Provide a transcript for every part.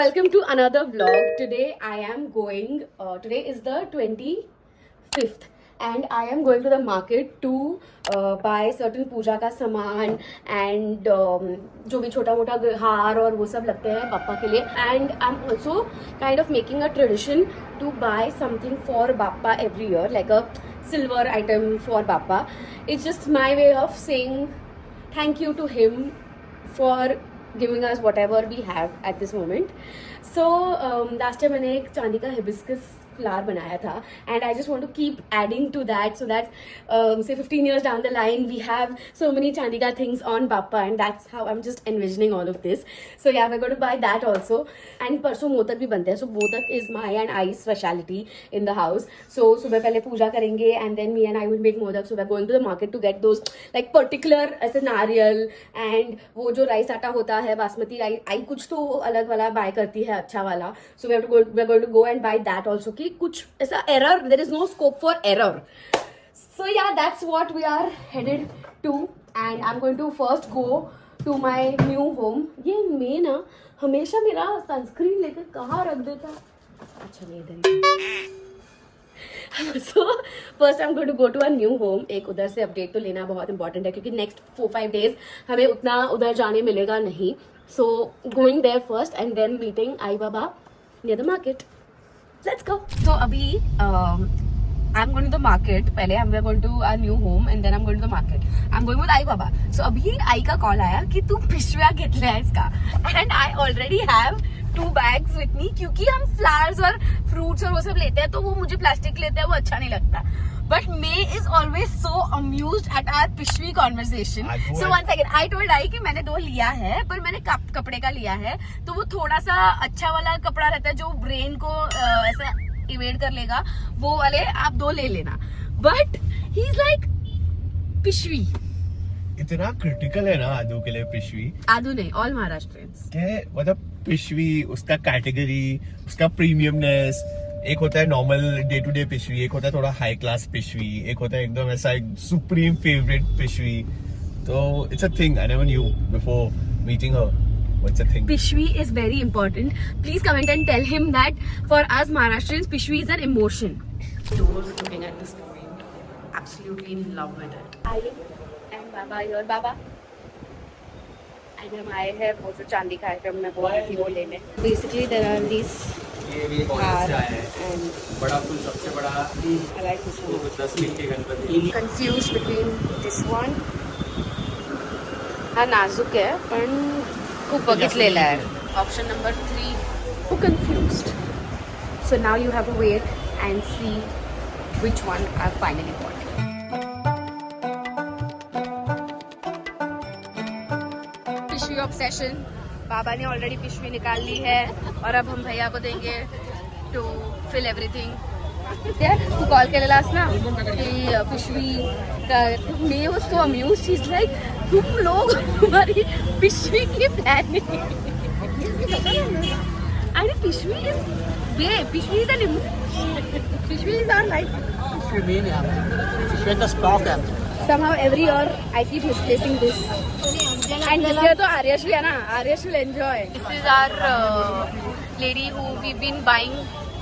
welcome to another vlog. Today I am going, today is the 25th and I am going to the market to buy certain पूजा का सामान and जो भी छोटा मोटा हार और वो सब लगते हैं पापा के लिए. And I'm also kind of making a tradition to buy something for Bappa every year, like a silver item for Bappa. It's just my way of saying thank you to him for giving us whatever we have at this moment. So last time मैंने एक चांदी का hibiscus flower बनाया था and I just want to keep adding to that so that say 15 years down the line we have so many चांदी का things on Bappa and that's how I'm just envisioning all of this. So yeah, we're going to buy that also. And परसों मोदक भी बनते हैं, so modak is my and I's speciality in the house. So सुबह पहले पूजा करेंगे and then me and I will make modak. So we're going to the market to get those like particular ऐसे नारियल and वो जो राइस आटा होता है बासमती राइस, आई कुछ तो अलग वाला बाय करती है अच्छा वाला. So we're going to go and buy that also कि कुछ ऐसा error, there is no scope for error. So yeah, that's what we are headed to and I'm going to first go to my new home. ये मैं ना हमेशा मेरा sunscreen लेकर कहाँ रख देता. अच्छा मैं इधर. So first I'm going to go to a new home. एक उधर से अपडेट तो लेना बहुत इंपॉर्टेंट है क्योंकि नेक्स्ट 4-5 days हमें उतना उधर जाने मिलेगा नहीं. So going there first and then meeting Ai Baba near the market. Let's go. So अभी I'm going to the market. पहले we are going to our new home and then I'm going to the market. I'm going with Ai Baba. So अभी आई का call आया कि तू पिशव्या घेतल्या इसका and I already have 2 bags with me क्योंकि हम flowers और fruits और वो सब लेते हैं तो वो मुझे प्लास्टिक लेते हैं वो अच्छा नहीं लगता. But May is always so amused at our पिशवी conversation. So one second, I told आई कि मैंने 2 लिया है पर मैंने कपड़े का लिया है तो वो थोड़ा सा अच्छा वाला कपड़ा रहता है जो ब्रेन को ऐसा इवेड कर लेगा, वो वाले आप 2 ले लेना. But he's like पिशवी. इतना क्रिटिकल है ना आदू के लिए पिशवी. आदू नहीं, ऑल महाराष्ट्रियंस के मतलब पिशवी उसका कैटेगरी, उसका प्रीमियमनेस. एक होता है नॉर्मल डे टू डे पिशवी, एक होता है थोड़ा हाई क्लास पिशवी, एक होता है एकदम ऐसा एक सुप्रीम फेवरेट पिशवी. तो it's a thing I never knew before meeting her. What's the thing? Pishvi is very important. Please comment and tell him that for us Maharashtrians, Pishvi is an emotion. Doors looking at this point. Absolutely in love with it. I and Baba, your Baba. And हम आए हैं वो जो चांदी का item मैं बोल रही थी वो लेने. Basically there are these. ये भी कॉलेज से आया है. बड़ा फूल सबसे बड़ा. I like this one. 10 feet के Ganpati. Confused between this one. हाँ नाजुक है पण खूप बघितलेला आहे. Option number 3. Too confused. So now you have to wait and see which one I finally bought. पिशवी ऑब्सेशन. बाबा ने ऑलरेडी पिशवी निकाल ली है और अब हम भैया को देंगे टू फिल एवरीथिंग. तू कॉल केलेलास ना की पिशवी me was so amused. She is like तुम लोग हमारी पिशवी की प्लानिंग. अरे पिशवी इज पिशवी इज एन पिशवी इज आवर लाइफ. पिशवी मेन है. पिशवी का स्टॉक है. Somehow every year I keep misplacing this. And this year तो आर्यश भी है ना. Aryash will enjoy. This is our lady who we've been buying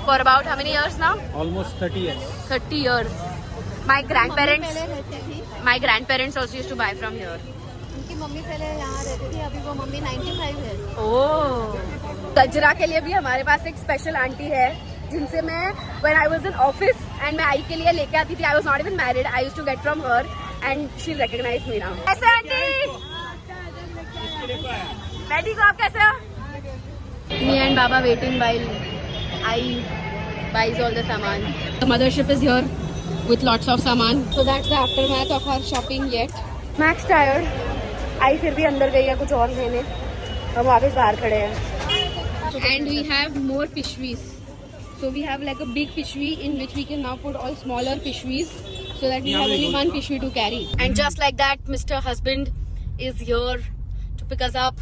for about how many years now? Almost 30 years. 30 years. My grandparents also used to buy from here. उनकी mummy पहले यहाँ रहती थी, अभी वो मम्मी 95 है. ओह. गजरा के लिए भी हमारे पास एक स्पेशल आंटी है जिनसे मैं when I was in office and मैं आई के लिए लेके आती थी. I was not even married. I used to get from her and she recognized me now. कैसे आंटी? मैं ठीक हूँ, आप कैसे हो? Me and Baba waiting while I buys all the saman. The mothership is here with lots of saman. So that's the aftermath of our shopping yet. Max tired. आई फिर भी अंदर गई है कुछ और लेने. हम वापस बाहर खड़े हैं. And we have more pishvis. So we have like a big pishvi in which we can now put all smaller pishvis so that we have only one pishvi to carry. And just like that, Mr. Husband is here to pick us up.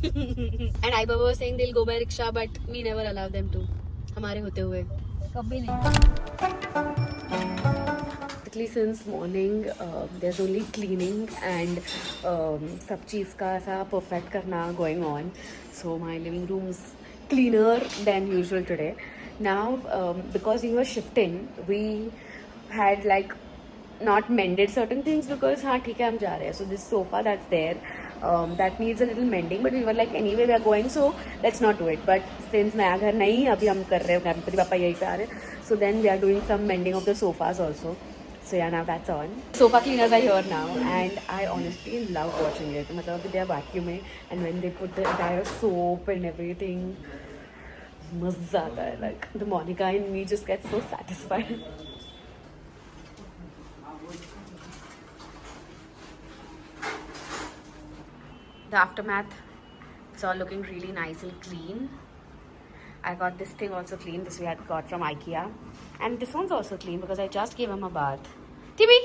And Ai Baba was saying they'll go by rickshaw, but we never allow them to. हमारे होते हुए कभी नहीं. Basically since morning there's only cleaning and सब चीज़ का ऐसा perfect करना going on. So my living room's cleaner than usual today. Now, because we were shifting, we had like not mended certain things because हाँ ठीक है हम जा रहे हैं. So this sofa that's there, that needs a little mending. But we were like anyway we are going, so let's not do it. But since नया घर नहीं अभी हम कर रहे हैं, गणपति पापा यहीं पे आ रहे हैं. So then we are doing some mending of the sofas also. So yeah, now that's on. Sofa cleaners are here now, and I honestly love watching it. मतलब they are vacuuming, and when they put the entire soap and everything, मजा आता है. Like the Monica in me just gets so satisfied. The aftermath, it's all looking really nice and clean. I got this thing also clean. This we had got from IKEA, and this one's also clean because I just gave him a bath. Timmy,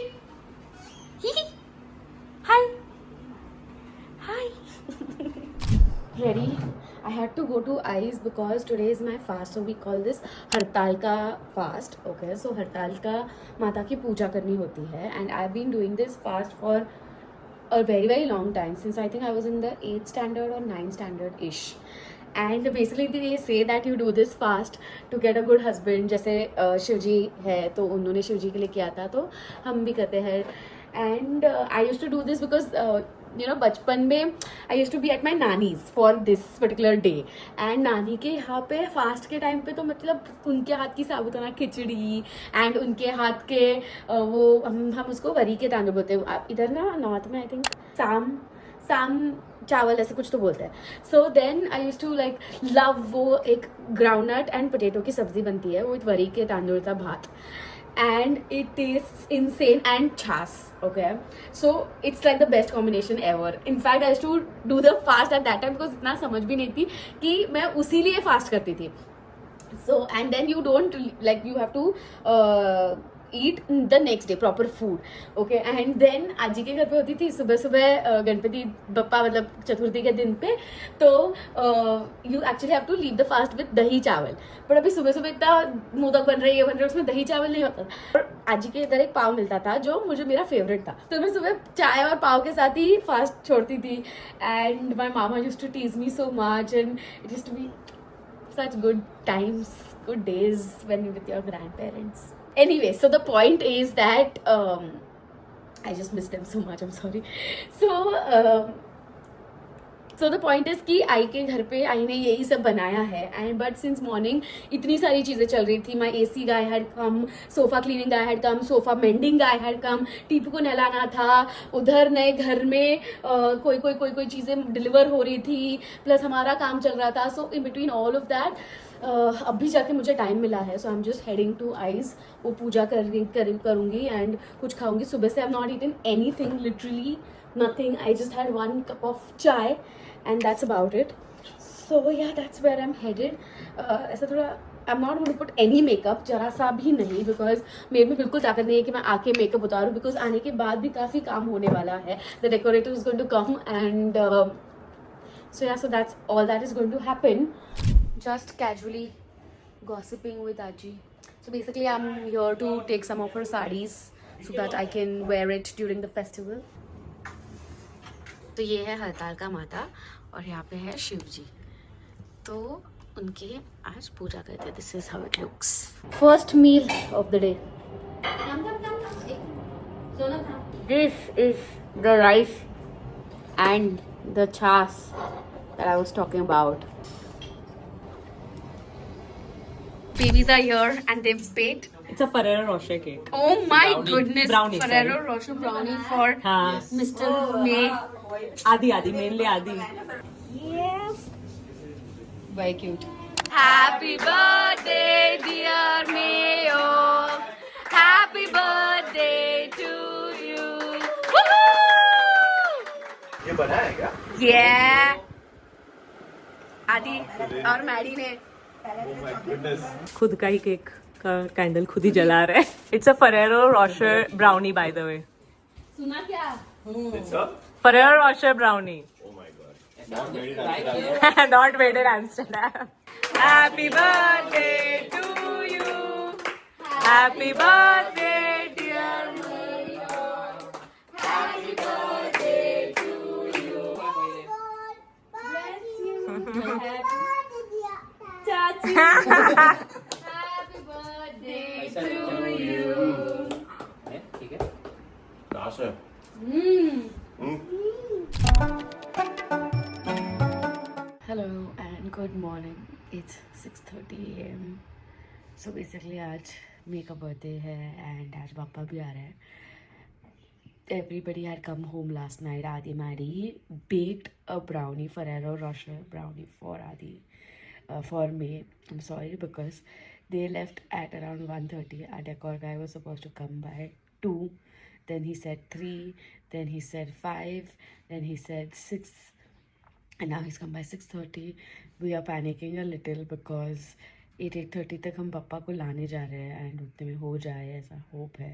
hi, hi. Ready? I had to go to Eyes because today is my fast, so we call this हड़ताल fast. Okay, so हड़ताल माता की पूजा करनी होती है, and I've been doing this fast for a very long time, since I think I was in the 8th standard or 9th standard ish. And basically they say that you do this fast to get a good husband. जैसे शिव जी है तो उन्होंने शिव जी के लिए किया था, तो हम भी करते हैं. And I used to do this because you know बचपन में I used to be at my nannies for this particular day. And नानी के यहाँ पे फास्ट के टाइम पे तो मतलब उनके हाथ की साबुदाना खिचड़ी एंड उनके हाथ के वो हम उसको वरी के तांदूल बोलते हैं. इधर ना नॉर्थ में आई थिंक साम चावल ऐसे कुछ तो बोलते हैं. So then I use to like love वो एक ग्राउंडनट एंड पोटैटो की सब्जी बनती है विथ वरी के तांदूल का भात. And it tastes insane, and chas. Okay, so it's like the best combination ever. In fact, I used to do the fast at that time because इतना समझ भी नहीं थी कि मैं उसी लिए फास्ट करती थी. So and then you don't like, you have to eat the next day proper food. Okay, and then आजी के घर पे होती थी सुबह सुबह गणपति बप्पा मतलब चतुर्थी के दिन पे, तो you actually have to leave the fast with दही चावल. पर अभी सुबह सुबह इतना मोदक बन रही है उसमें दही चावल नहीं होता. और आजी के इधर एक पाव मिलता था जो मुझे मेरा फेवरेट था, तो मैं सुबह चाय और पाव के साथ ही फास्ट छोड़ती थी. And my mama used to tease me so much, and it used to be such good times, good days when you're with your grandparents. Anyway, so the point is that I just miss them so much, I'm sorry. So the point is कि आई के घर पे आई ने यही सब बनाया है. And but since morning इतनी सारी चीज़ें चल रही थी. माई AC guy had come, sofa cleaning guy had come, sofa mending guy had come, Tipu को नहलाना था, उधर नए घर में कोई चीज़ें डिलीवर हो रही थी, प्लस हमारा काम चल रहा था. So in between all of that अभी जाके मुझे टाइम मिला है. So I am just heading to आइज. वो पूजा करूँगी एंड कुछ खाऊंगी. सुबह से I have not eaten anything, literally nothing. I just had 1 cup of chai and that's about it. So yeah, that's where I'm headed. ऐसा थोड़ा I'm not going to put any makeup, जरा सा भी नहीं, because मेरे में बिल्कुल ताकत नहीं है कि मैं आके मेकअप उतारूँ, because आने के बाद भी काफ़ी काम होने वाला है. The decorator is going to come and so yeah, so that's all that is going to happen. Just casually gossiping with Aji. So basically I'm here to take some of her sarees so that I can wear it during the festival. तो ये है हड़ताल का माता और यहाँ पे है शिव जी, तो उनके आज पूजा करते हैं. This is how it looks. First meal of the day. This is the rice and the chaas that I was talking about. Babies are here and they've baked. It's a Ferrero Rocher cake. Oh my goodness! Brownie, Ferrero Rocher brownie for Mr. May. Adi, mainly Adi. Yes. Very cute. Happy birthday, dear Mayo. Happy birthday to you. Woohoo! ये बना है क्या? Yeah. आदि और Maddie ने Oh my goodness. खुद का ही cake का कैंडल खुद ही जला रहा है. It's a Ferrero Rocher brownie, by the way. सुना क्या? It's a? Ferrero Rocher brownie. Oh my god. Not made in Amsterdam. Not made in Amsterdam. Happy birthday to you. Happy birthday, dear Mario. Happy birthday to you. Bless you. चाची happy birthday to you ठीक है Hello and good morning. It's 6:30 a.m. So basically आज मेरे का birthday है and आज पापा भी आ रहे हैं. Everybody had come home last night. Adi Maddie baked a brownie, Ferrero Rocher brownie for Adi, for me. I'm sorry because they left at around 1:30. Our decor guy was supposed to come by 2. Then he said 3. Then he said 5. Then he said 6. And now he's come by 6:30. We are panicking a little because 8:30 तक हम पापा को लाने जा रहे हैं and उतने में हो जाए ऐसा होप है.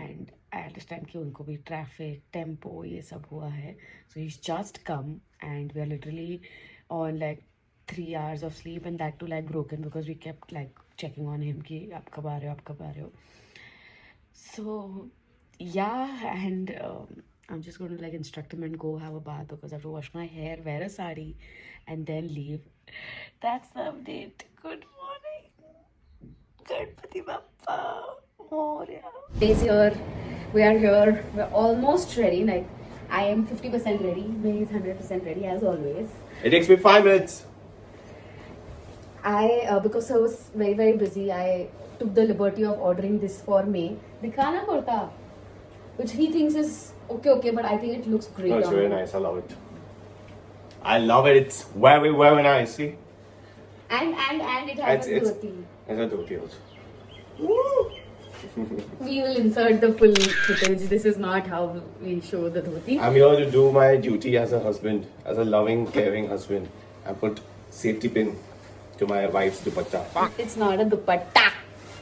And I understand कि उनको भी traffic, tempo ये सब हुआ है. So he's just come and we are literally on like 3 hours of sleep and that too like broken because we kept like checking on him कि आप कब आ रहे हो, आप कब आ रहे हो. So yeah, and I'm just going to like instruct him and go have a bath because I have to wash my hair, wear a sari and then leave. That's the update. Good morning. Ganpati Bappa. Moria. Days here. We are here. We're almost ready. Like I am 50% ready. May is 100% ready as always. It takes me 5 minutes. Because I was very busy, I took the liberty of ordering this for May. Dikhana kurta, which he thinks is okay, but I think it looks great. No, it's on very him. nice. I love it. I love it. It's very nice. See? And it has a dhoti. It's a dhoti also. We will insert the full footage. This is not how we show the dhoti. I'm here to do my duty as a husband, as a loving, caring husband. I put safety pin to my wife's dupatta, It's not a dupatta.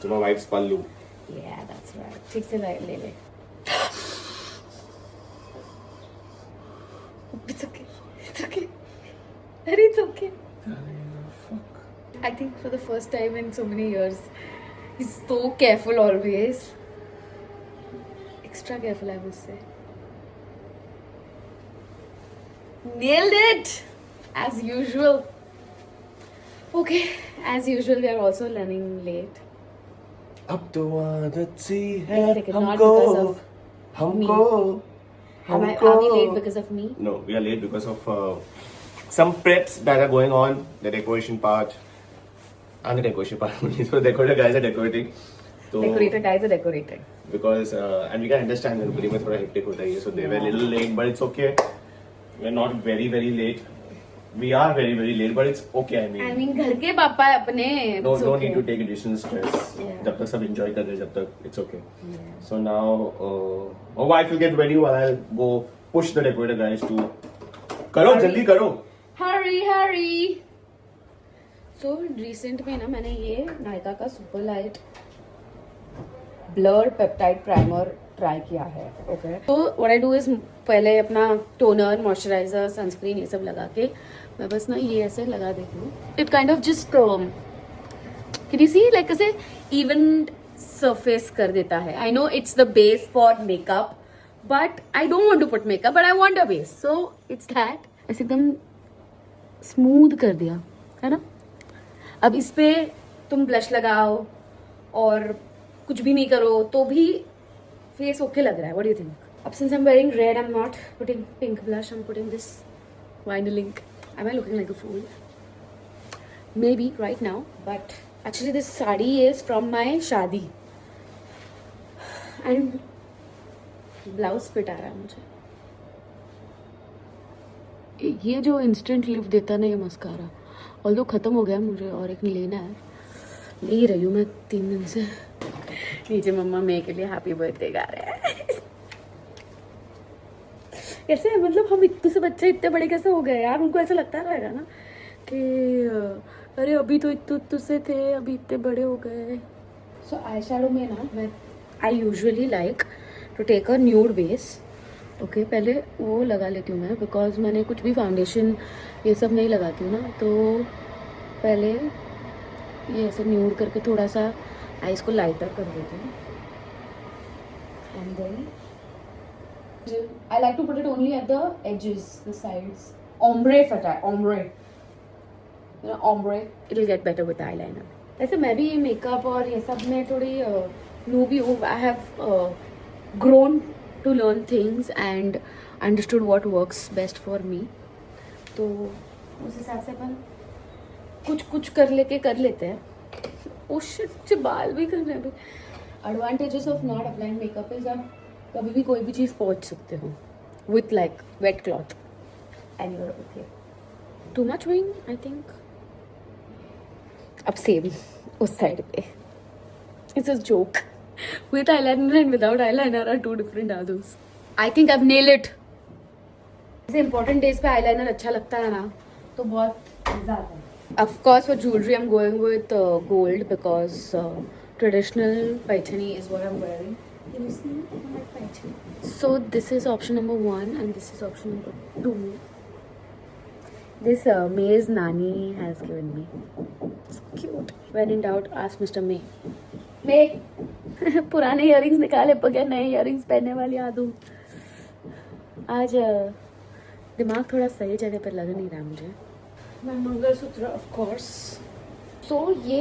to my wife's pallu. Yeah, that's right. ठीक से ले ले. It's okay. It's okay. It's okay. I think for the first time in so many years, he's so careful always. Extra careful, I would say. Nailed it! As usual. Okay, as usual, we are also running late. अब तो आदत सी है It's not हमको because of हमको Are we late because of me? No, we are late because of some preps that are going on, the decoration part. And the decoration part only. So the decorator guys are decorating. So Decorator guys are decorating. because and we can understand that में थोड़ा hectic होता है, so they were a little late, but it's okay. We're not very late. We are very late, but it's okay. I mean, घर के पापा है अपने. No It's okay. need to take additional stress. Yeah. जब तक सब enjoy कर रहे हैं, जब तक it's okay. So now, my wife will get ready while I'll go push the decorator guys to. करो जल्दी करो. Hurry. So recent में ना मैंने ये नायका का super light blur peptide primer try किया है. ओके, तो व्हाट आई डू इज पहले अपना टोनर, मॉइस्चराइजर, सनस्क्रीन ये सब लगा के मैं बस ना ये ऐसे लगा देती हूँ. It kind of just can you see like ऐसे इवन सरफेस कर देता है. I know it's the base for makeup but I don't want to put makeup but I want a base. So it's that. ऐसे एकदम smooth कर दिया है ना. अब इस पे तुम ब्लश लगाओ और कुछ भी नहीं करो तो भी फेस ओके लग रहा है. What do you think? अब since I am wearing red I am not putting pink blush, I am putting this vinyl ink. Am I looking like a fool? Maybe right now, but actually this sari is from my शादी and blouse fit आ रहा है मुझे. ये जो instant lift देता ना ये mascara, although खत्म हो गया मुझे और एक लेना है. ले ही रही हूँ मैं 3 दिन से. नीचे मम्मा मेरे के लिए हैप्पी बर्थडे गा रहे हैं. कैसे मतलब हम इतने से बच्चे इतने बड़े कैसे हो गए यार. उनको ऐसा लगता रहेगा ना कि अरे अभी तो इतने से थे अभी इतने बड़े हो गए. सो आई शैडो में ना मैं I usually like to take a nude base. Okay, पहले वो लगा लेती हूँ मैं बिकॉज मैंने कुछ भी फाउंडेशन ये सब नहीं लगाती हूँ ना. तो पहले ये ऐसे न्यूड करके थोड़ा सा आईज को लाइटर कर देती हूँ. And then I like to put it only at the edges, the sides. Ombre fata, ombre. ombre. It'll get better with eyeliner. ऐसे मैं भी मेकअप और ये सब में थोड़ी नूबी हूँ. I have grown to learn things and understood what works best for me. तो उस हिसाब से अपन कुछ कर लेते हैं. Oh shit, मुझे बाल भी करने हैं. Advantages of not applying makeup is आप कभी भी कोई भी चीज़ पहुँच सकते हो with like wet cloth and you're okay. Too much wing, I think. अब सेम उस साइड पे. It's a joke. With eyeliner and without eyeliner are two different Adus. I think I've nailed it. ऐसे important days पे eyeliner अच्छा लगता है ना तो बहुत मज़ा आता है. Of course, for jewelry, I'm going with gold because traditional Paichani is what I'm wearing. Can you see my Paichani? So this is option number 1 and this is option number 2. This May's Nani has given me. So cute. When in doubt, ask Mr. May. May, पुराने earrings निकाले बगैर नए earrings पहनने वाली आदू. आज दिमाग थोड़ा सही जगह पर लग नहीं रहा मुझे. My mangalsutra of course. So ये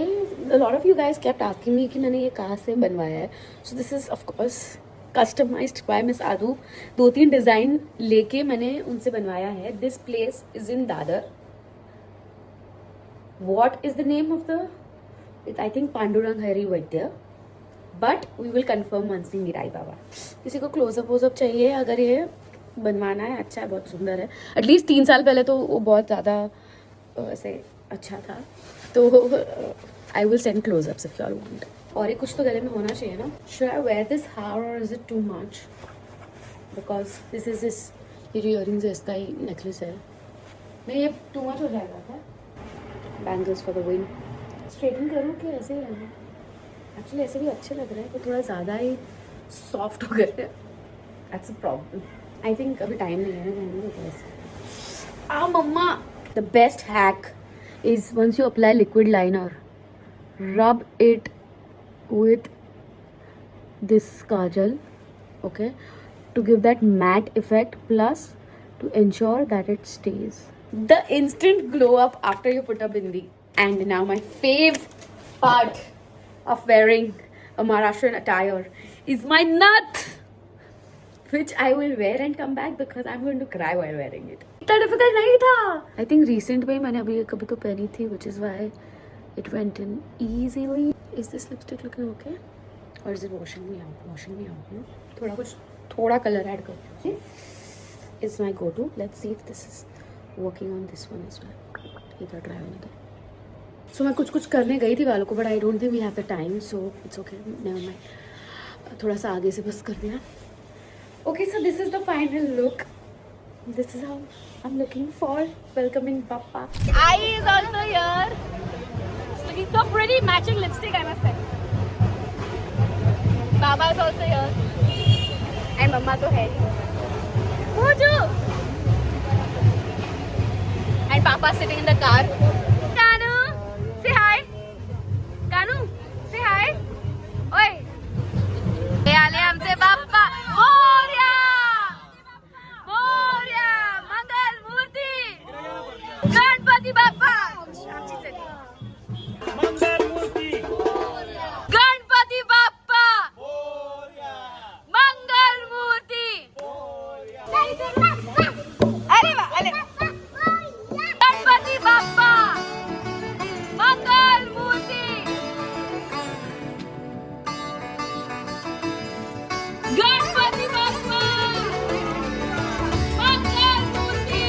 a lot of you guys kept asking me कि मैंने ये कहाँ से बनवाया है. So this is of course customized by Miss Adu. 2-3 design लेके मैंने उनसे बनवाया है. This place is in Dadar. What is the name of the? I think Pandurang Hari Vaidya. But we will confirm once we meet Ai Baba. किसी को close-up चाहिए अगर ये बनवाना है. अच्छा है, बहुत सुंदर है. At least 3 साल पहले तो वो बहुत ज़्यादा ऐसे अच्छा था. तो I will send close-ups if you all want. और ये कुछ तो गले में होना चाहिए ना. Should I wear this hair or is it too much? Because this ये जो earrings है इसका ही necklace है. नहीं ये too much हो जाएगा क्या? Bangles for the win. Straighten करूँ कि ऐसे ही रहना? Actually ऐसे भी अच्छे लग रहे हैं पर थोड़ा ज़्यादा ही soft हो गए हैं. That's a problem. I think अभी time नहीं है ना तो कैसे. मम्मा. The best hack is once you apply liquid liner, rub it with this kajal, okay, to give that matte effect plus to ensure that it stays. The instant glow up after you put a bindi. And now my fave part of wearing a Maharashtrian attire is my nut, which I will wear and come back because I'm going to cry while wearing it. इतना difficult नहीं था. I think recent में मैंने अभी कभी तो पहनी थी, which is why it went in easily. Is this lipstick looking okay? Or is it washing me out? Washing me out, no? थोड़ा color add करती हूँ. Is my go-to. Let's see if this is working on this one as well. इधर try होने दो. So मैं कुछ करने गई थी बालों को, but I don't think we have the time, so it's okay. Never mind. थोड़ा सा आगे से बस कर दिया. Okay, so this is the final look. This is how I'm looking for welcoming Papa. Ai is also here. It's looking so pretty, matching lipstick, I must say. Baba is also here. And Mama to hai. Mojo. And Papa sitting in the car. Kanu, say hi. Kanu, say hi. Oi. Hey, ale humse Papa. Moria. Moria. Mangal Murti. Ganpati Bappa. Mangal Murthy. Ganpati Bappa. Mangal Murti. अरे वाह, अरे. Ganpati Bappa. Mangal Murti. Ganpati Bappa. Mangal Murti.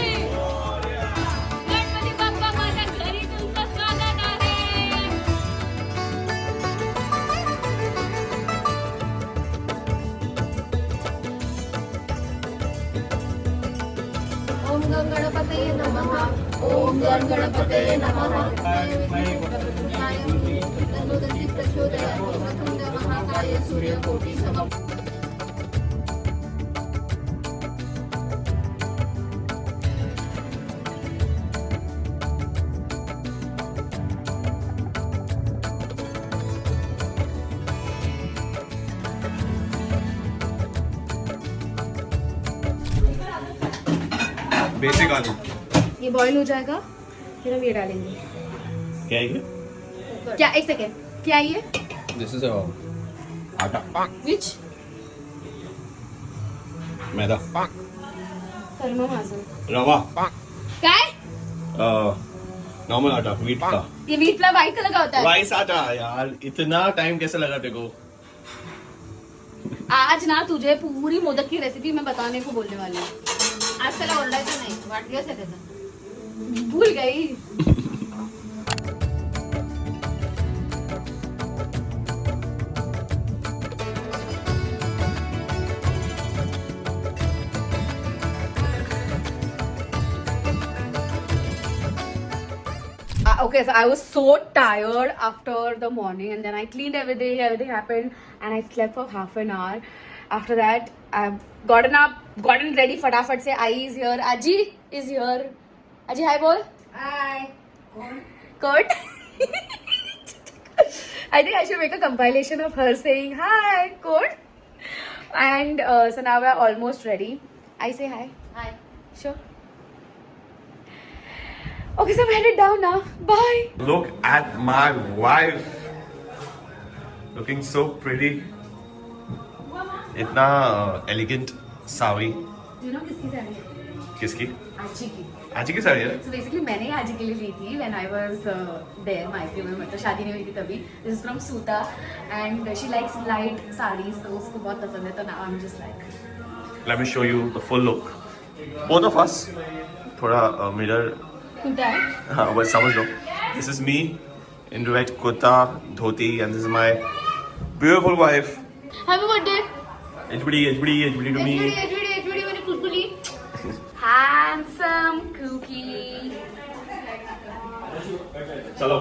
Ganpati Bappa माझ्या घरी तुमचं स्वागत आहे. ओम गं गणपतये नमः. ओम गं गणपतये नमः. तन्नोदसी प्रचोदयात्. वक्रतुण्ड महाकाय सूर्यकोटि समप्रभ. बेसिक आलू. ये बॉईल हो जाएगा फिर हम ये डालेंगे. क्या है ये? क्या एक सेकेंड क्या है ये This is a आटा. विच मैदा. कर्मा माझं रवा. काय नॉर्मल आटा, व्हीट का. ये व्हीट फ्लावर व्हाइट कलर का होता है राइस आटा. यार इतना टाइम कैसे लगा तेरे को? आज ना तुझे पूरी मोदक की रेसिपी मैं बताने को बोलने वाली हूँ आज त्याला ओरडायचं नाही वाटलंच आहे त्याचं भूल गई Okay, so I was so tired after the morning, and then I cleaned everything. Everything happened, and I slept for half an hour. After that, I've gotten up, gotten ready. Fatafat se Ai is here. Aji is here. Aji, hi, bol. Hi Kurt. I think I should make a compilation of her saying hi, Kurt. And so now we're almost ready. I say hi. Hi Sure. Okay, so I'm headed down now. Bye. Look at my wife. Looking so pretty. इतना elegant Saavi. You know किसकी साड़ी है? किसकी? आजी की. आजी की साड़ी है? So basically मैंने ही आजी के लिए ली थी when I was there मायके में मतलब शादी नहीं हुई थी तभी. This is from Suta and she likes light sarees तो उसको बहुत पसंद है तो now I'm just like. Let me show you the full look. Both of us. थोड़ा mirror. कुर्ता है? हाँ बस समझ लो. This is me in red kurta, dhoti, and this is my beautiful wife. Happy birthday. HBD to me. HBD मैंने कुलकुली. Handsome cookie. चलो.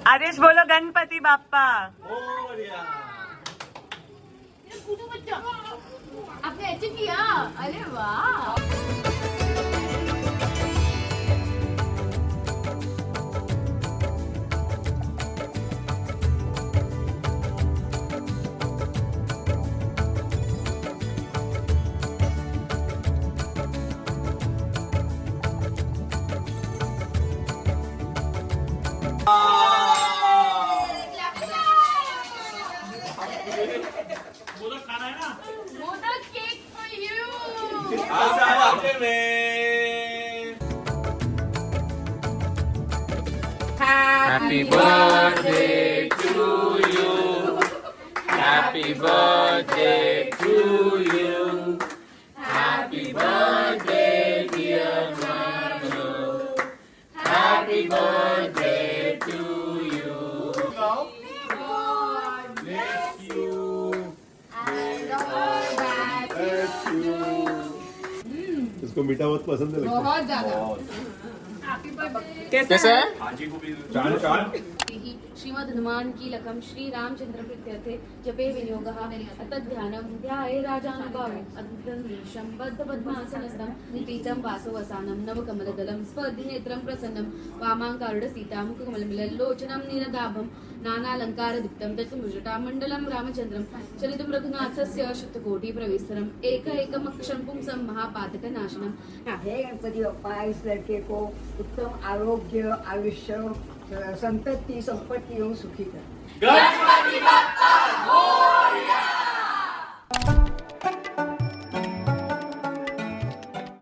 आदेश बोलो गणपति बाप्पा. आपने ऐसे किया अरे वाह modak cake for you. Happy birthday to you. Happy birthday to you. Happy birthday, dear Manu. Happy birthday to you. God bless you. इसको मीठा बहुत पसंद है. बहुत ज्यादा कैसा है? आजी को भी चांद. श्रीमद् हनुमान की लखम श्री रामचंद्र प्रीत्यर्थे जपे विनियोगः अतः ध्यानं ध्याये राजानुभावे अद्भुतं बद्ध पद्मासनस्थं पीतं वासवसानं नवकमलदलं स्फटिनेत्रं प्रसन्नं वामाङ्कारुढ सीतामुखकमलमिलल्लोचनं नीरदाभं नानालङ्कारदीप्तं दत्तमुजटामण्डलं रामचन्द्रं चलितं रघुनाथस्य शतकोटिप्रविस्तरम् एकैकमक्षरं पुंसं महापातकनाशनं. हे गणपति बप्पा इस लड़के को उत्तम आरोग्य आयुष्य संतति संपत्ति एवं सुखी कर.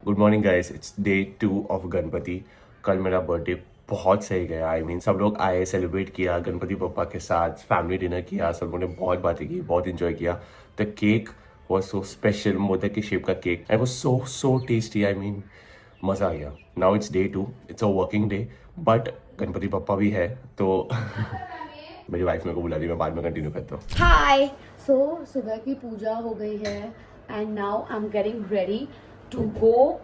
Good morning guys, it's day 2 of Ganpati. कल मेरा बर्थडे बहुत सही गया. आई मीन सब लोग आए, सेलिब्रेट किया गणपति पप्पा के साथ, फैमिली डिनर किया, सब लोगों ने बहुत बातें की, बहुत इंजॉय किया. The cake was so special, modak की शेप का cake, and was so tasty. I mean मज़ा आ गया. Now it's day 2, it's a working day, but Ganpati Bappa भी है तो मेरी वाइफ मेरे को बुला रही है, मैं बाद में कंटिन्यू करता हूँ. हाय. सो सुबह की पूजा हो गई है and now I am getting ready to go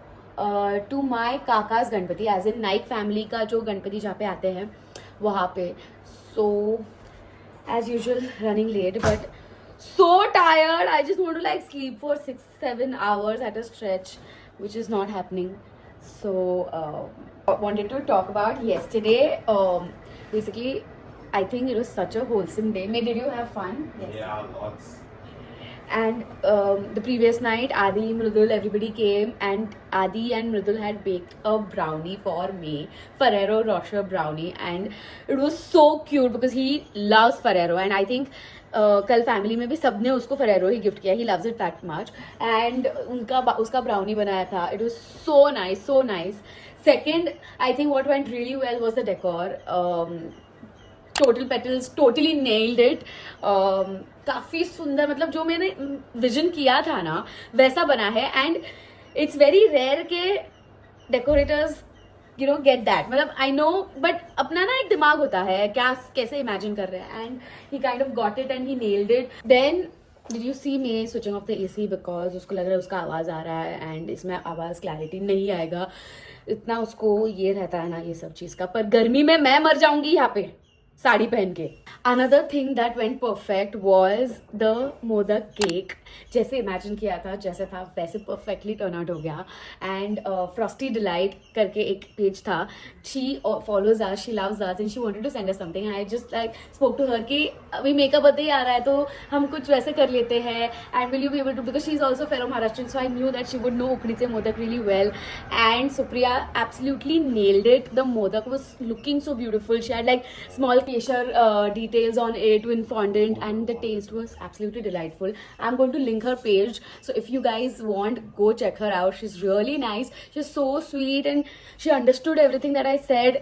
to my काकाज Ganpati as in Naik family का जो गणपति जहाँ पे आते हैं वहाँ पे. So as usual running late but so tired. I just want to like sleep for 6-7 hours at a stretch, which is not happening. So wanted to talk about yesterday. Basically I think it was such a wholesome day. May did you have fun? Yes. Yeah, lots. And the previous night, Adi, Mridul, everybody came, and Adi and Mridul had baked a brownie for me, Ferrero Rocher brownie, and it was so cute because he loves Ferrero, and I think कल family में भी सबने उसको Ferrero ही gift किया. He loves it that much. And उसका brownie बनाया था. It was so nice, so nice. Second, I think what went really well was the decor. Total petals totally nailed it. काफ़ी सुंदर, मतलब जो मैंने विजन किया था ना वैसा बना है. एंड इट्स वेरी रेयर के डेकोरेटर्स गेट दैट. मतलब आई नो, बट अपना ना एक दिमाग होता है क्या कैसे इमेजिन कर रहे हैं. And he kind of got it and he nailed it. Then did you see me switching off the AC because उसको लग रहा है उसका आवाज़ आ रहा है एंड इसमें आवाज़ क्लैरिटी नहीं आएगा. इतना उसको ये रहता है ना ये सब चीज़ का. पर गर्मी में मैं मर जाऊंगी यहाँ पे साड़ी पहन के. Another thing that went perfect was the modak cake. जैसे इमेजिन किया था जैसे था वैसे परफेक्टली टर्न आउट हो गया. एंड फ्रॉस्टी डिलाइट करके एक पेज था. She follows us, she loves us and she wanted to send us something. I just like spoke to her कि अभी मेकअप बर्थडे आ रहा है तो हम कुछ वैसे कर लेते हैं. And will you be able to, because she is also fellow Maharashtrian, so I knew that she would know उकडीचे modak really well. And Supriya absolutely nailed it. The modak was looking so beautiful. She had like small kesher details on it in fondant, and the taste was absolutely delightful. I'm going to link her page, so if you guys want, go check her out. She's really nice. She's so sweet and she understood everything that I said.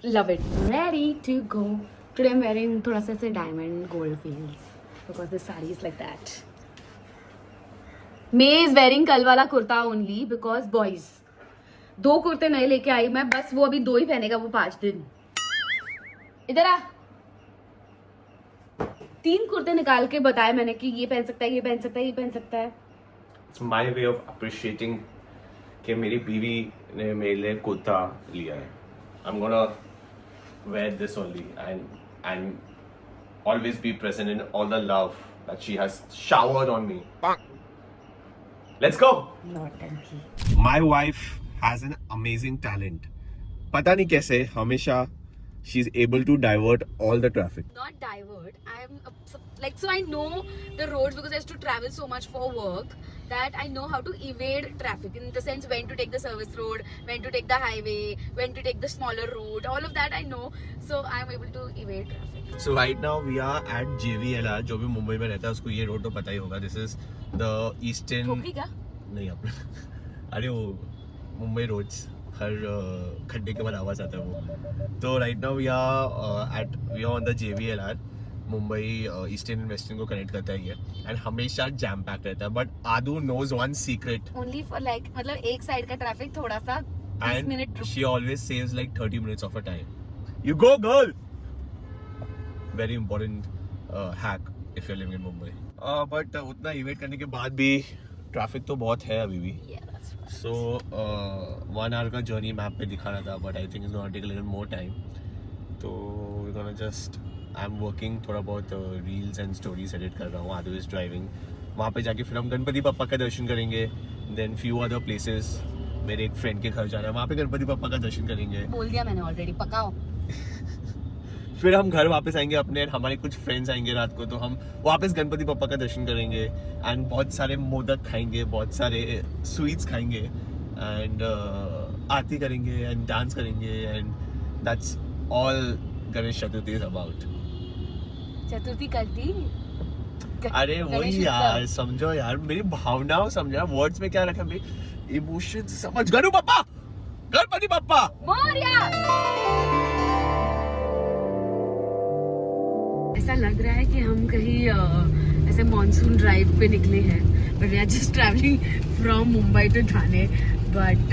Love it. Ready to go. Today I'm wearing thoda sa se diamond gold fields because this saree is like that. May is wearing कल वाला kurta only because boys. 2 कुर्ते नए लेके आई मैं, बस वो अभी 2 ही पहनेगा वो 5 दिन. इधर आ. 3 कुर्ते निकाल के बताए मैंने कि ये पहन सकता है, ये पहन सकता है, ये पहन सकता है. It's my way of appreciating कि मेरी बीवी ने मेरे लिए कुर्ता लिया है. I'm gonna wear this only and always be present in all the love that she has showered on me. Let's go. नौटंकी. My wife has an amazing talent. पता नहीं कैसे हमेशा she's able to divert all the traffic. Not divert. I'm like, so I know the roads because I used to travel so much for work that I know how to evade traffic, in the sense when to take the service road, when to take the highway, when to take the smaller route. All of that I know, so I'm able to evade traffic. So right now we are at JVLR. जो भी मुंबई में रहता है उसको ये road तो पता ही होगा. This is the eastern. ठोकरी क्या? नहीं अपने अरे वो मुंबई रोड्स हर खड्डे के बाद आवाज आता है वो. तो right now we are on the JVLR. Mumbai eastern and western को कनेक्ट करता है ये. एंड हमेशा जैम पैक रहता है. But Aadu knows one secret. Only for like, मतलब एक साइड का ट्रैफिक थोड़ा सा 30 minute And she always saves like 30 minutes of her time. You go, girl! Very important hack if you're living in Mumbai. But उतना इवेट करने के बाद भी ट्रैफिक तो बहुत है अभी भी. Yeah, that's right. So 1 hour का जर्नी मैप पे दिखा रहा था, but I think it's gonna take a little more time. तो we're gonna just, I'm working थोड़ा बहुत reels and stories edit कर रहा हूँ. Adu is driving. वहाँ पे जाके फिर हम गणपति पप्पा का दर्शन करेंगे. Then few other places. मेरे एक फ्रेंड के घर जाना है, वहाँ पे गणपति पप्पा का दर्शन करेंगे. बोल दिया मैंने ऑलरेडी, पकाओ. फिर हम घर वापस आएंगे अपने. हमारे कुछ फ्रेंड्स आएंगे रात को, तो हम वापस गणपति पप्पा का दर्शन करेंगे. एंड बहुत सारे मोदक खाएंगे, बहुत सारे स्वीट्स खाएंगे, एंड आरती करेंगे एंड डांस करेंगे. And that's all Ganesh Chaturthi is about. Chaturthi करती. अरे वही यार, समझो यार मेरी भावनाओं समझो. वर्ड्स में क्या रखा भाई, इमोशंस समझ. गणु पप्पा, गणपति पप्पा मोरिया. ऐसा लग रहा है कि हम कहीं ऐसे मॉनसून ड्राइव पे निकले हैं, but we are just travelling from Mumbai to Thane. But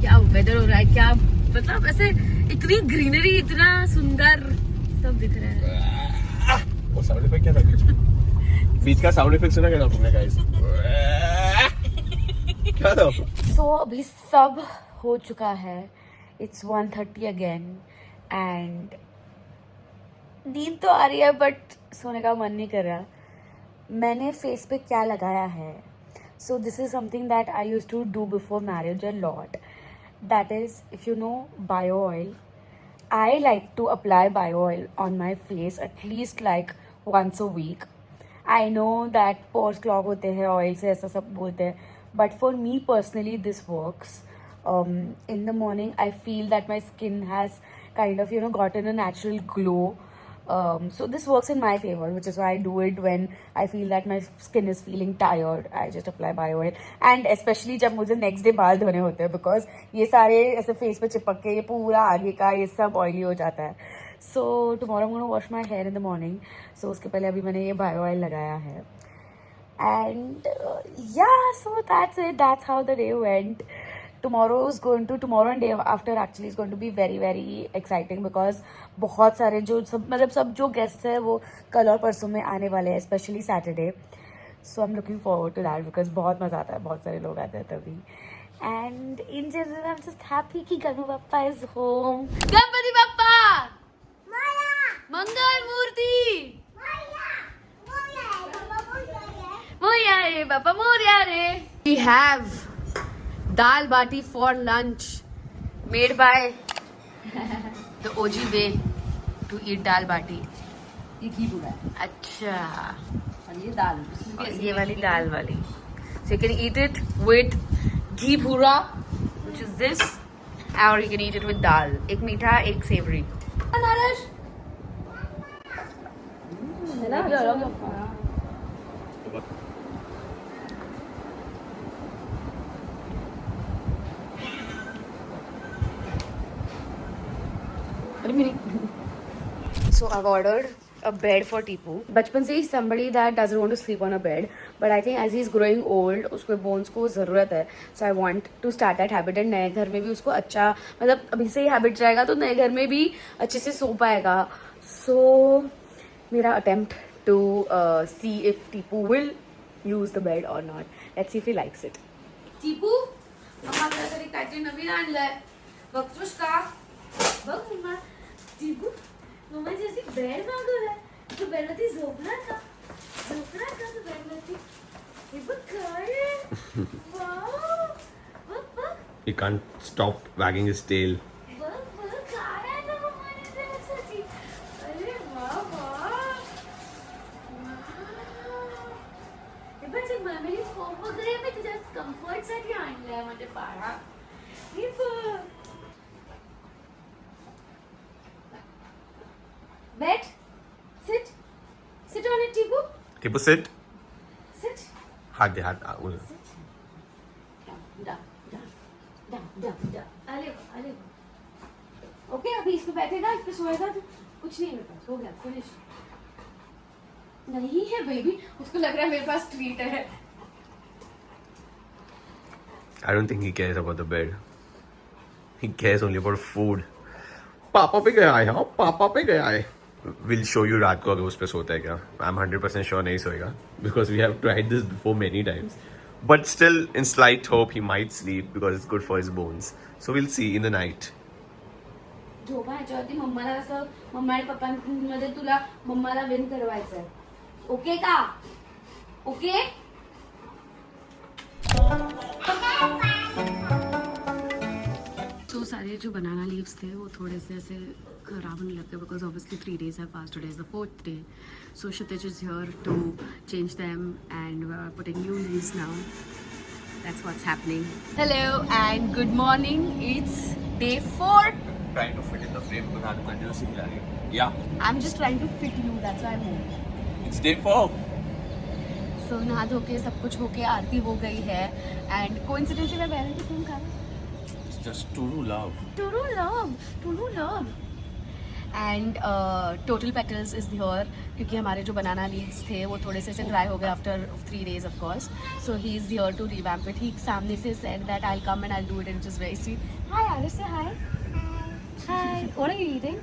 क्या वेदर हो रहा है, क्या मतलब ऐसे इतनी ग्रीनरी, इतना सुंदर सब दिख रहा है. वो साउंड इफेक्ट क्या था? बीच का साउंड इफेक्ट सुना क्या तुमने गाइस? क्या था? सो अभी सब हो चुका है. इट्स 1:30 अगेन एंड नींद तो आ रही है बट सोने का मन नहीं कर रहा. मैंने फेस पे क्या लगाया है? So this is something that I use to do before marriage a lot. That is, if you know bio oil, I like to apply bio oil on my face at least like once a week. I know that pores clog होते हैं oil से ऐसा सब बोलते हैं, but for me personally this works. In the morning I feel that my skin has kind of gotten a natural glow. So this works in my favor, which is why I do it when I feel that my skin is feeling tired. I just apply bio oil, and especially जब मुझे next day बाल धोने होते हैं, because ये सारे ऐसे face पे चिपक के ये पूरा आगे का ये सब oily हो जाता है. So tomorrow I'm going to wash my hair in the morning. So उसके पहले अभी मैंने ये bio oil लगाया है. And yeah, so that's it. That's how the day went. Tomorrow and day after actually is going to be very very exciting, because बहुत सारे जो सब जो guests हैं वो कल और परसों में आने वाले हैं, especially Saturday. So I'm looking forward to that because बहुत मज़ा आता है, बहुत सारे लोग आते हैं तभी. And in general I'm just happy कि गणपति बप्पा is home. गणपति बप्पा, मंगल मूर्ति, मोरिया रे बापा मोरिया रे. We have dal bati for lunch, made by the OG way to eat dal bati. ये घी बुरा है अच्छा, और ये दाल और ये वाली दाल वाली. So you can eat it with ghee bhura, which is this, or you can eat it with dal. एक मीठा एक Sewri. Naresh So I've ordered a bed for Tipu. बचपन से ही somebody that doesn't want to sleep on a bed, but I think as he's growing old, उसको bones को ज़रूरत है. So I want to start that habit, and नए घर में भी उसको अच्छा, मतलब अभी से ही habit रहेगा तो नए घर में भी अच्छे से सो पाएगा. So मेरा attempt to see if Tipu will use the bed or not. Let's see if he likes it. Tipu, मम्मा काहीतरी काहीतरी नवीन आणलंय. बघतोस का? बघ मम्मा. टिपू, मम्मा जैसी बेड मागवलाय. तू बेडवरती झोपणार का? झोपणार का तू बेडवरती? हे बघ काय आहे. वाव. बघ बघ. He can't stop wagging his tail. बघ बघ काय आहे ना मम्माने त्याच्यासाठी. अरे वा वा. हे बघ ते मम्मीने फोम वगैरे मी तुझ्या कम्फर्टसाठी आणलंय म्हणजे बाळा. हे बघ. Bed. Sit. Sit on it, Tipu. Tipu, sit. Sit. हाथ दे हाथ. Sit. Down, down, down, down, down. अरे वाह. Okay, अभी इस पे बैठेगा, इस पे सोएगा तो कुछ नहीं मेरे पास. हो गया, finish. नहीं है बेबी, उसको लग रहा है मेरे पास ट्रीट है. I don't think he cares about the bed. He cares only about food. पापा पे गया है, हाँ पापा पे गया है. We'll show you रात को अगर उस पे सोता है क्या. I'm 100% sure नहीं सोएगा because we have tried this before many times. But still, in slight hope, he might sleep because it's good for his bones. So we'll see in the night. झोपा ह्याच्यावरती मम्माला असं मम्मा आणि पप्पांमध्ये तुला मम्माला विन करवायचंय. ओके का? Okay? तो सारे जो बनाना leaves थे वो थोड़े से ऐसे खराब होने लग गए because obviously 3 days have passed. Today is the 4th day. So Kshitij is here to change them and we're putting new leaves now. That's what's happening. Hello and good morning. It's day 4. Trying to fit in the frame because I'm continuously hilarious. Yeah. I'm just trying to fit you. That's why I'm home. It's day 4. So नहा धो के सब कुछ होके आरती हो गई है and coincidentally मैं बहन की फिल्म कर It's just true love. True love and total petals is here क्योंकि हमारे जो बनाना लीव्स थे वो थोड़े से ड्राई हो गए after 3 days of course. So he is here to revamp it. He सामने से said that I will come and I will do it and it is very sweet. Hi Alice, say hi. Hi. What are you eating?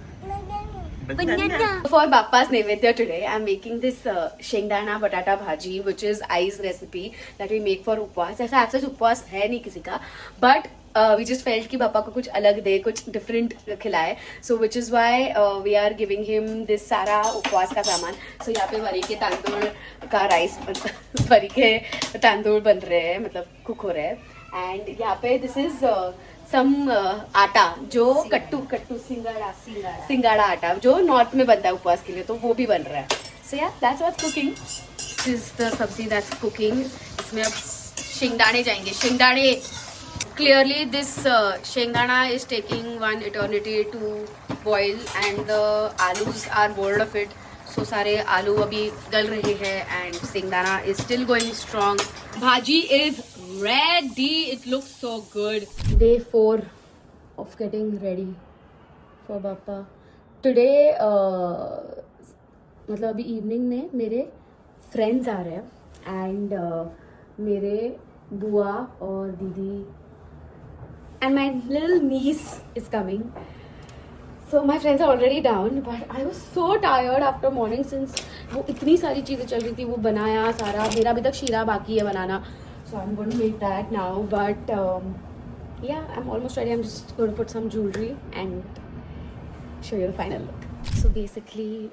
Banana. For Bappa's Naivedya today, I'm making this shengdana batata bhaji, which is Ai's recipe that we make for उपवास. ऐसा ऐसा उपवास है नहीं किसी का, but we just felt कि पापा को कुछ अलग दे, कुछ different खिलाए. So which is why we are giving him this सारा उपवास का सामान. So यहाँ पे वरी के तांदूल का राइस वरी के तांदूल बन रहे हैं, मतलब कुक हो रहे हैं. And यहाँ पे this is सम आटा जो कट्टू सिंगाड़ा आटा जो नॉर्थ में बनता है उपवास के लिए, तो वो भी बन रहा है. सो या that's what's cooking. is the sabzi that's cooking. इसमें अब शेंगदाने जाएंगे. शेंगदाने. Clearly, this shengdana is taking one eternity to boil, and the alus are bored of it. So सारे आलू अभी गल रहे हैं, and शेंगदाना is still going strong. Bhaji is ready. It looks so good. Day 4 of getting ready for Bappa. Today, मतलब अभी evening में मेरे फ्रेंड्स आ रहे हैं, एंड मेरे बुआ और दीदी and my little niece is coming. So my friends are already down, but I was so tired after morning since वो इतनी सारी चीज़ें चल रही थी. वो बनाया सारा, मेरा अभी तक शीरा बाकी है बनाना. So I'm going to make that now. But yeah, I'm almost ready. I'm just going to put some jewelry and show you the final look. So basically,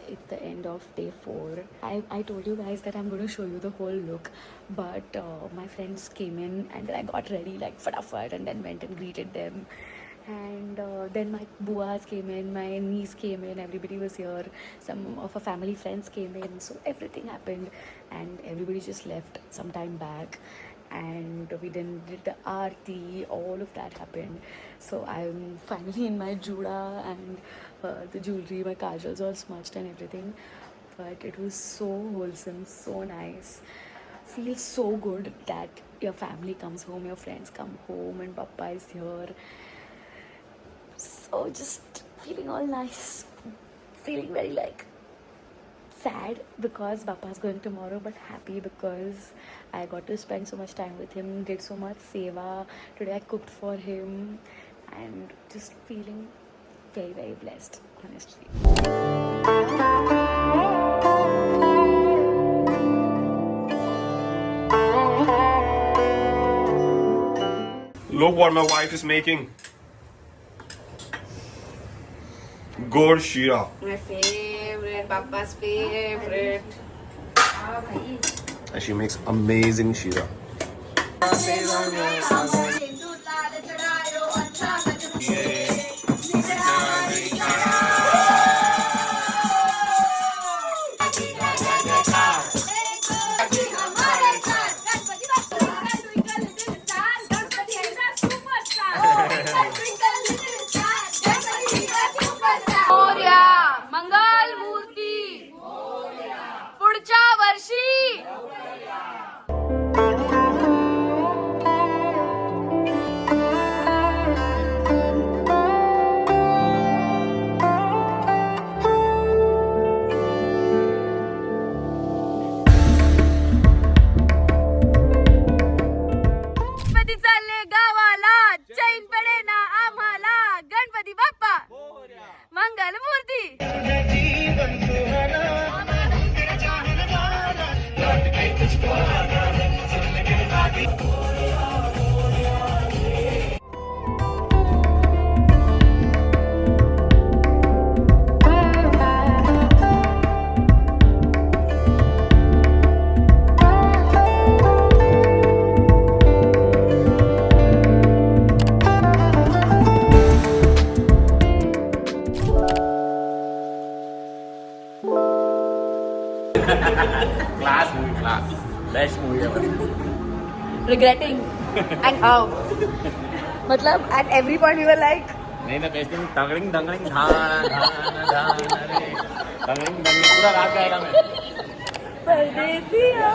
it's the end of day 4. I told you guys that I'm going to show you the whole look, but my friends came in and then I got ready like fatafat and then went and greeted them. And then my buas came in, my niece came in, everybody was here, some of our family friends came in, so everything happened and everybody just left some time back. And we did the aarti, all of that happened. So I'm finally in my juda and the jewelry, my kajals all smudged and everything. But it was so wholesome, so nice. Feels so good that your family comes home, your friends come home and Papa is here. So just feeling all nice, feeling very like sad because Papa is going tomorrow, but happy because I got to spend so much time with him, did so much seva. Today I cooked for him and just feeling very, very blessed, honestly. Look what my wife is making. Gourd Shira. My favorite, Papa's favorite. And she makes amazing Shira. मंगल मूर्ती पुढच्या वर्षी. गणपती चालले गावाला, चैन पडे ना आम्हाला. गणपती बाप्पा मंगल मूर्ती. Class movie, class. Best movie ever. Regretting and how. मतलब at every point we were like, नहीं ना बेस्ट थिंग दंगलिंग दंगलिंग धान धान धान अरे दंगलिंग दंगलिंग पूरा रात गाएगा मैं. परदेसिया